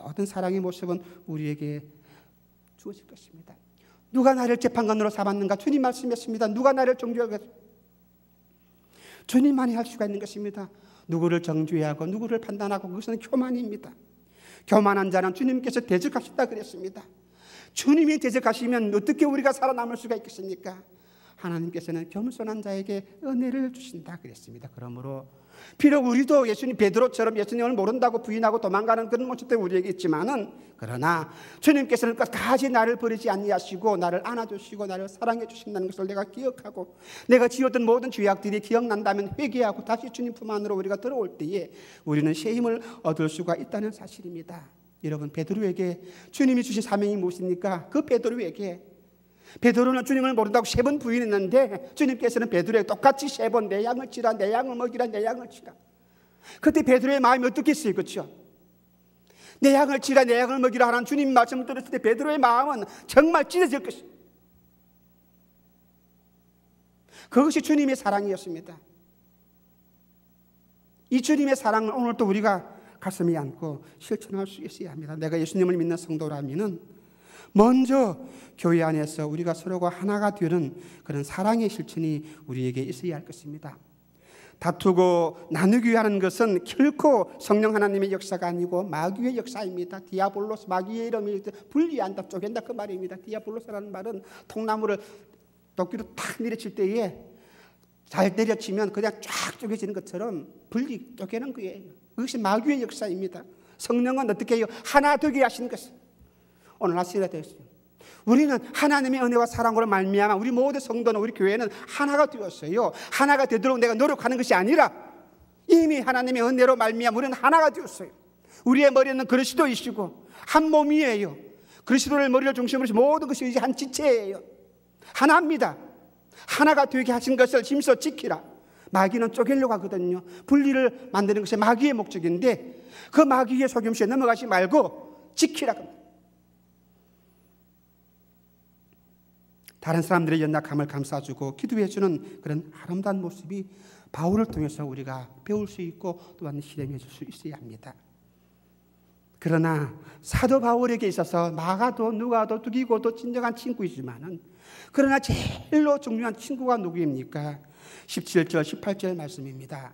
모든 사랑의 모습은 우리에게 주어질 것입니다. 누가 나를 재판관으로 삼았는가? 주님 말씀했습니다. 누가 나를 정죄하겠습니까? 주님만이 할 수가 있는 것입니다. 누구를 정죄하고 누구를 판단하고 그것은 교만입니다. 교만한 자는 주님께서 대적하신다 그랬습니다. 주님이 대적하시면 어떻게 우리가 살아남을 수가 있겠습니까? 하나님께서는 겸손한 자에게 은혜를 주신다 그랬습니다. 그러므로 비록 우리도 베드로처럼 예수님을 모른다고 부인하고 도망가는 그런 모습도 우리에게 있지만은 그러나 주님께서는 끝까지 나를 버리지 아니하시고 나를 안아주시고 나를 사랑해 주신다는 것을 내가 기억하고 내가 지었던 모든 죄악들이 기억난다면 회개하고 다시 주님 품 안으로 우리가 들어올 때에 우리는 새 힘을 얻을 수가 있다는 사실입니다. 여러분, 베드로에게 주님이 주신 사명이 무엇입니까? 그 베드로는 주님을 모른다고 3번 부인했는데 주님께서는 베드로에게 똑같이 3번 내 양을 치라, 내 양을 먹이라, 내 양을 치라. 그때 베드로의 마음이 어떻겠어요? 그렇죠? 내 양을 치라, 내 양을 먹이라 하는 주님 말씀을 들었을 때 베드로의 마음은 정말 찢어질 것입니다. 그것이 주님의 사랑이었습니다. 이 주님의 사랑을 오늘 또 우리가 가슴에 안고 실천할 수 있어야 합니다. 내가 예수님을 믿는 성도라면은 먼저 교회 안에서 우리가 서로가 하나가 되는 그런 사랑의 실천이 우리에게 있어야 할 것입니다. 다투고 나누기 하는 것은 결코 성령 하나님의 역사가 아니고 마귀의 역사입니다. 디아볼로스, 마귀의 이름이 분리한다, 쪼갠다 그 말입니다. 디아볼로스라는 말은 통나무를 도끼로 탁 내려칠 때에 잘 내려치면 그냥 쫙 쪼개지는 것처럼 쪼개는 거예요. 그것이 마귀의 역사입니다. 성령은 어떻게 해요? 하나 되게 하신 것입니다. 오늘 아시게 되었어요. 우리는 하나님의 은혜와 사랑으로 말미암아 우리 모든 성도는 우리 교회는 하나가 되었어요. 하나가 되도록 내가 노력하는 것이 아니라 이미 하나님의 은혜로 말미암아 우리는 하나가 되었어요. 우리의 머리는 그리스도이시고 한 몸이에요. 그리스도를 머리를 중심으로 해서 모든 것이 이제 한 지체예요. 하나입니다. 하나가 되게 하신 것을 힘써 지키라. 마귀는 쪼개려고 하거든요. 분리를 만드는 것이 마귀의 목적인데 그 마귀의 속임수에 넘어가지 말고 지키라. 다른 사람들의 연약함을 감싸주고 기도해주는 그런 아름다운 모습이 바울을 통해서 우리가 배울 수 있고 또한 실행해 줄 수 있어야 합니다. 그러나 사도 바울에게 있어서 마가도 누가도 두기고도 진정한 친구이지만은 그러나 제일로 중요한 친구가 누구입니까? 17절 18절 말씀입니다.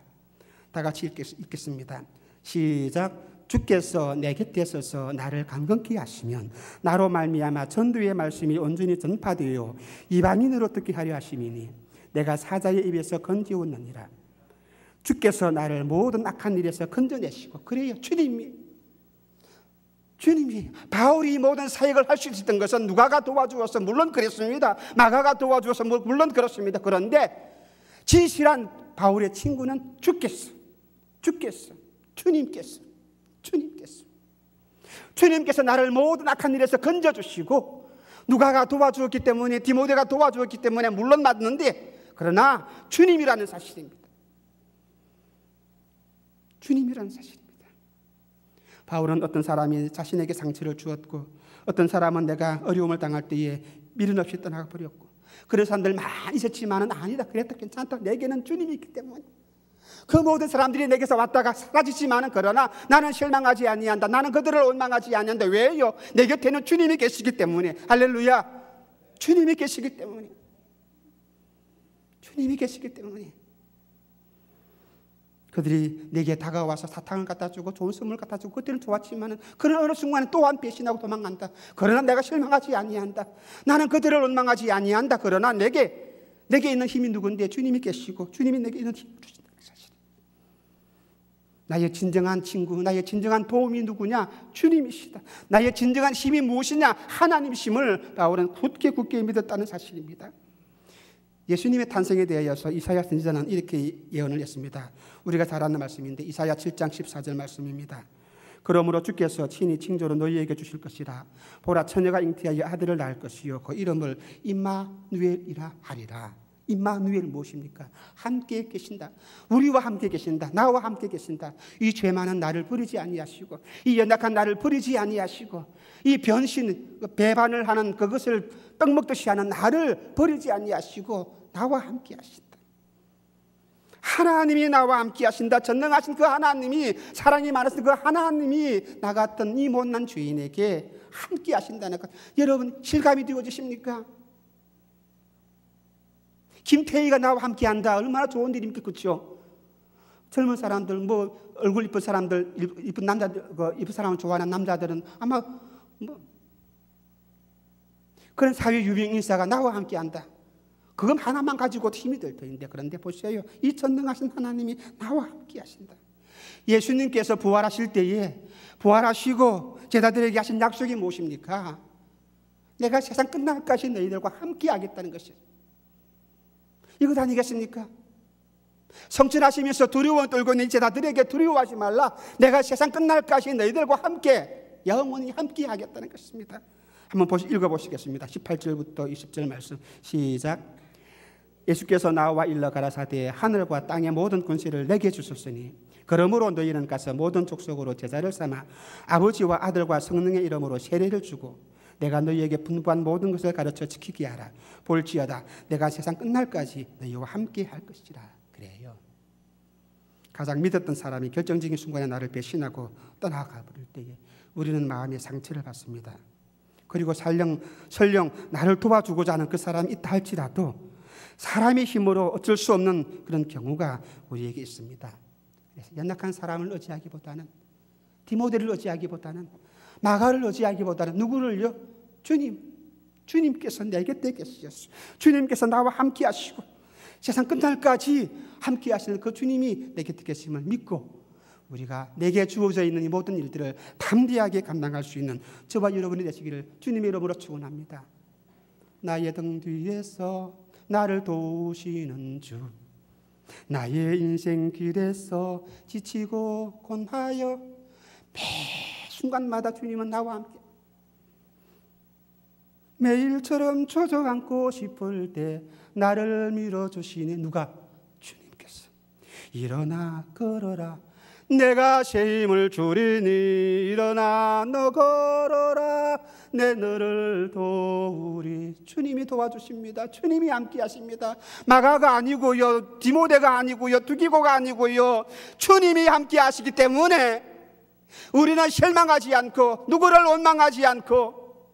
다 같이 읽겠습니다. 시작. 주께서 내 곁에 서서 나를 강건케 하시면 나로 말미암아 전도의 말씀이 온전히 전파되어 이방인으로 듣게 하려 하심이니 내가 사자의 입에서 건지었느니라. 주께서 나를 모든 악한 일에서 건져내시고, 그래요. 주님이 바울이 모든 사역을 할 수 있었던 것은 누가가 도와주어서 물론 그랬습니다. 마가가 도와주어서 물론 그렇습니다. 그런데 진실한 바울의 친구는 주님께서 나를 모든 악한 일에서 건져주시고, 누가가 도와주었기 때문에, 디모데가 도와주었기 때문에 물론 맞는데, 그러나 주님이라는 사실입니다. 바울은 어떤 사람이 자신에게 상처를 주었고, 어떤 사람은 내가 어려움을 당할 때에 미련 없이 떠나가 버렸고, 그런 사람들 많이 있었지만은 아니다, 그랬다, 괜찮다, 내게는 주님이 있기 때문에 그 모든 사람들이 내게서 왔다가 사라지지만은, 그러나 나는 실망하지 아니한다. 나는 그들을 원망하지 아니한다. 왜요? 내 곁에는 주님이 계시기 때문에. 할렐루야. 주님이 계시기 때문에. 그들이 내게 다가와서 사탕을 갖다 주고 좋은 선물 갖다 주고 그때는 좋았지만은, 그러나 어느 순간에 또한 배신하고 도망간다. 그러나 내가 실망하지 아니한다. 나는 그들을 원망하지 아니한다. 그러나 내게 있는 힘이 누군데? 주님이 계시고 주님이 내게 있는 힘을 주신다는 사실. 나의 진정한 친구, 나의 진정한 도움이 누구냐? 주님이시다. 나의 진정한 힘이 무엇이냐? 하나님이심을 바울은 굳게 믿었다는 사실입니다. 예수님의 탄생에 대하여서 이사야 선지자는 이렇게 예언을 했습니다. 우리가 잘 아는 말씀인데 이사야 7장 14절 말씀입니다. 그러므로 주께서 친히 칭조로 너희에게 주실 것이라. 보라, 처녀가 잉태하여 아들을 낳을 것이요 그 이름을 임마누엘이라 하리라. 임마누엘 무엇입니까? 함께 계신다. 우리와 함께 계신다. 나와 함께 계신다. 이 죄 많은 나를 버리지 아니하시고, 이 연약한 나를 버리지 아니하시고, 이 변신, 배반을 하는 그것을 떡 먹듯이 하는 나를 버리지 아니하시고 나와 함께 하신다. 하나님이 나와 함께 하신다. 전능하신 그 하나님이, 사랑이 많으신 그 하나님이 나 같은 이 못난 죄인에게 함께 하신다는 것, 여러분 실감이 되어지십니까? 김태희가 나와 함께 한다. 얼마나 좋은 일입니까? 그렇죠? 젊은 사람들, 얼굴 이쁜 사람들, 이쁜 남자들, 이쁜 사람을 좋아하는 남자들은 아마 그런 사회 유명 인사가 나와 함께 한다. 그건 하나만 가지고도 힘이 될 터인데, 그런데 보세요. 이 전능하신 하나님이 나와 함께 하신다. 예수님께서 부활하실 때에 부활하시고 제자들에게 하신 약속이 무엇입니까? 내가 세상 끝날까지 너희들과 함께 하겠다는 것이에요. 이것 아니겠습니까? 성천하시면서 두려움 떨고 있는 제자들에게 두려워하지 말라. 내가 세상 끝날까지 너희들과 함께 영원히 함께 하겠다는 것입니다. 한번 읽어보시겠습니다. 18절부터 20절 말씀 시작. 예수께서 나와 일러 가라사대 하늘과 땅의 모든 권세를 내게 주셨으니 그러므로 너희는 가서 모든 족속으로 제자를 삼아 아버지와 아들과 성령의 이름으로 세례를 주고 내가 너희에게 분부한 모든 것을 가르쳐 지키게 하라. 볼지어다 내가 세상 끝날까지 너희와 함께 할 것이라. 그래요. 가장 믿었던 사람이 결정적인 순간에 나를 배신하고 떠나가 버릴 때에 우리는 마음의 상처를 받습니다. 그리고 설령 나를 도와주고자 하는 그 사람이 있다 할지라도 사람의 힘으로 어쩔 수 없는 그런 경우가 우리에게 있습니다. 그래서 연약한 사람을 의지하기보다는, 디모데를 의지하기보다는, 마가를 의지하기보다는 누구를요? 주님께서 내 곁에 계시셨어요. 주님께서 나와 함께 하시고 세상 끝날까지 함께 하시는 그 주님이 내 곁에 계심을 믿고 우리가 내게 주어져 있는 이 모든 일들을 담대하게 감당할 수 있는 저와 여러분이 되시기를 주님의 이름으로 축원합니다. 나의 등 뒤에서 나를 도우시는 주, 나의 인생 길에서 지치고 곤하여 매 순간마다 주님은 나와 함께, 매일처럼 조져안고 싶을 때 나를 밀어주시니 누가? 주님께서. 일어나 걸어라 내가 새 힘을 주리니 일어나 너 걸어라 내 너를 도우리. 주님이 도와주십니다. 주님이 함께 하십니다. 마가가 아니고요, 디모데가 아니고요, 두기고가 아니고요, 주님이 함께 하시기 때문에 우리는 실망하지 않고 누구를 원망하지 않고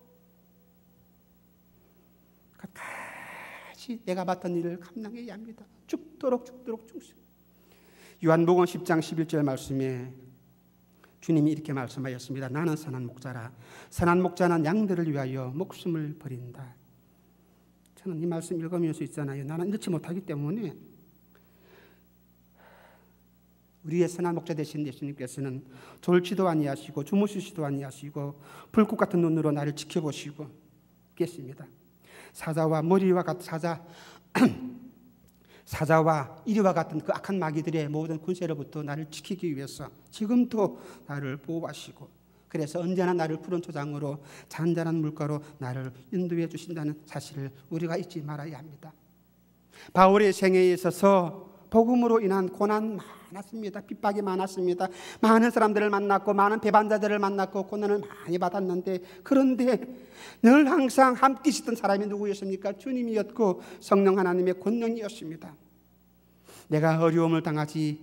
끝까지 내가 맡은 일을 감당해야 합니다. 죽도록 충성. 요한복음 10장 11절 말씀에 주님이 이렇게 말씀하셨습니다. 나는 선한 목자라. 선한 목자는 양들을 위하여 목숨을 버린다. 저는 이 말씀 읽으면서 있잖아요. 나는 이렇지 못하기 때문에 우리의 선한 목자 되신 예수님께서는 졸지도 아니하시고 주무시지도 아니하시고 불꽃 같은 눈으로 나를 지켜보시고 계십니다. 사자와 이리와 같은 그 악한 마귀들의 모든 군세로부터 나를 지키기 위해서 지금도 나를 보호하시고, 그래서 언제나 나를 푸른 초장으로 잔잔한 물가로 나를 인도해 주신다는 사실을 우리가 잊지 말아야 합니다. 바울의 생애에 있어서 복음으로 인한 고난 많았습니다. 핍박이 많았습니다. 많은 사람들을 만났고 많은 배반자들을 만났고 고난을 많이 받았는데, 그런데 늘 항상 함께 있었던 사람이 누구였습니까? 주님이었고 성령 하나님의 권능이었습니다. 내가 어려움을 당하지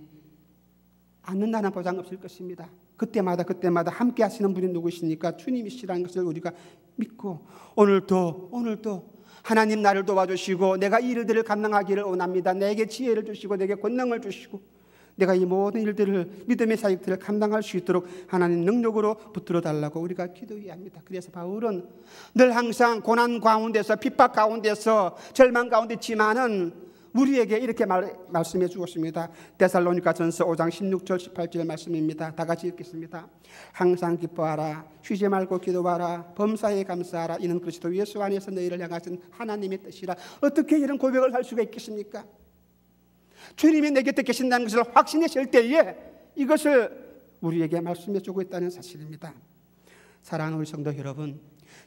않는다는 보장 없을 것입니다. 그때마다 함께 하시는 분이 누구십니까? 주님이시라는 것을 우리가 믿고 오늘도 하나님 나를 도와주시고 내가 이 일들을 감당하기를 원합니다. 내게 지혜를 주시고 내게 권능을 주시고 내가 이 모든 일들을, 믿음의 사역들을 감당할 수 있도록 하나님 능력으로 붙들어 달라고 우리가 기도해야 합니다. 그래서 바울은 늘 항상 고난 가운데서, 핍박 가운데서, 절망 가운데 있지만은 우리에게 이렇게 말씀해 주었습니다. 데살로니가전서 5장 16절 18절 말씀입니다. 다 같이 읽겠습니다. 항상 기뻐하라, 쉬지 말고 기도하라, 범사에 감사하라. 이는 그리스도 예수 안에서 너희를 향하신 하나님의 뜻이라. 어떻게 이런 고백을 할 수가 있겠습니까? 주님이 내 곁에 계신다는 것을 확신하실 때에 이것을 우리에게 말씀해 주고 있다는 사실입니다. 사랑하는 우리 성도 여러분,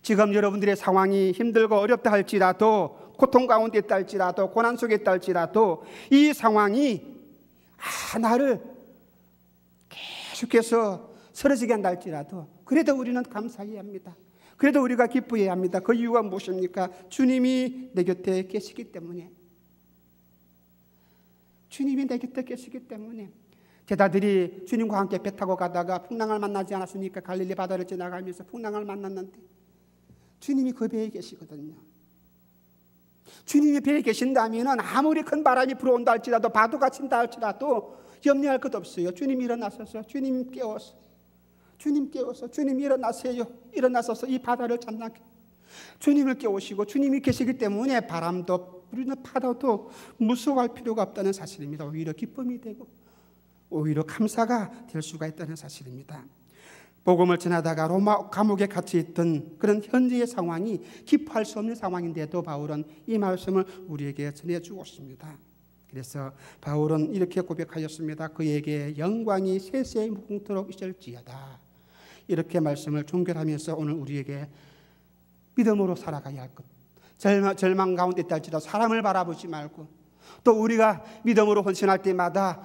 지금 여러분들의 상황이 힘들고 어렵다 할지라도, 고통 가운데 있다 할지라도, 고난 속에 있다 할지라도, 이 상황이 나를 계속해서 쓰러지게 한다 할지라도 그래도 우리는 감사해야 합니다. 그래도 우리가 기뻐해야 합니다. 그 이유가 무엇입니까? 주님이 내 곁에 계시기 때문에. 주님이 내 곁에 계시기 때문에. 제자들이 주님과 함께 배 타고 가다가 풍랑을 만나지 않았습니까? 갈릴리 바다를 지나가면서 풍랑을 만났는데 주님이 그 배에 계시거든요. 주님이 배에 계신다면 아무리 큰 바람이 불어온다 할지라도, 파도가 친다 할지라도 염려할 것 없어요. 주님이 일어나셔서, 주님 깨워서, 주님 일어나세요. 일어나셔서 이 바다를 잔나게, 주님을 깨우시고 주님이 계시기 때문에 바람도 우리는 파도도 무서워할 필요가 없다는 사실입니다. 오히려 기쁨이 되고 오히려 감사가 될 수가 있다는 사실입니다. 복음을 전하다가 로마 감옥에 갇혀 있던 그런 현재의 상황이 기뻐할 수 없는 상황인데도 바울은 이 말씀을 우리에게 전해주고 있습니다. 그래서 바울은 이렇게 고백하였습니다. 그에게 영광이 세세히 무궁토록 있을지어다. 이렇게 말씀을 종결하면서 오늘 우리에게 믿음으로 살아가야 할 것, 절망 가운데 있다 할지라도 사람을 바라보지 말고, 또 우리가 믿음으로 헌신할 때마다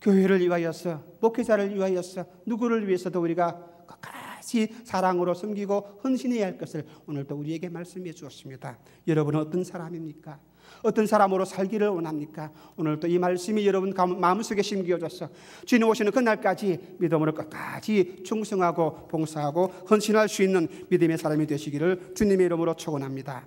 교회를 위하여서, 목회자를 위하여서, 누구를 위해서도 우리가 끝까지 사랑으로 섬기고 헌신해야 할 것을 오늘도 우리에게 말씀해 주었습니다. 여러분은 어떤 사람입니까? 어떤 사람으로 살기를 원합니까? 오늘도 이 말씀이 여러분 마음속에 심겨져서 주님 오시는 그날까지 믿음으로 끝까지 충성하고 봉사하고 헌신할 수 있는 믿음의 사람이 되시기를 주님의 이름으로 축원합니다.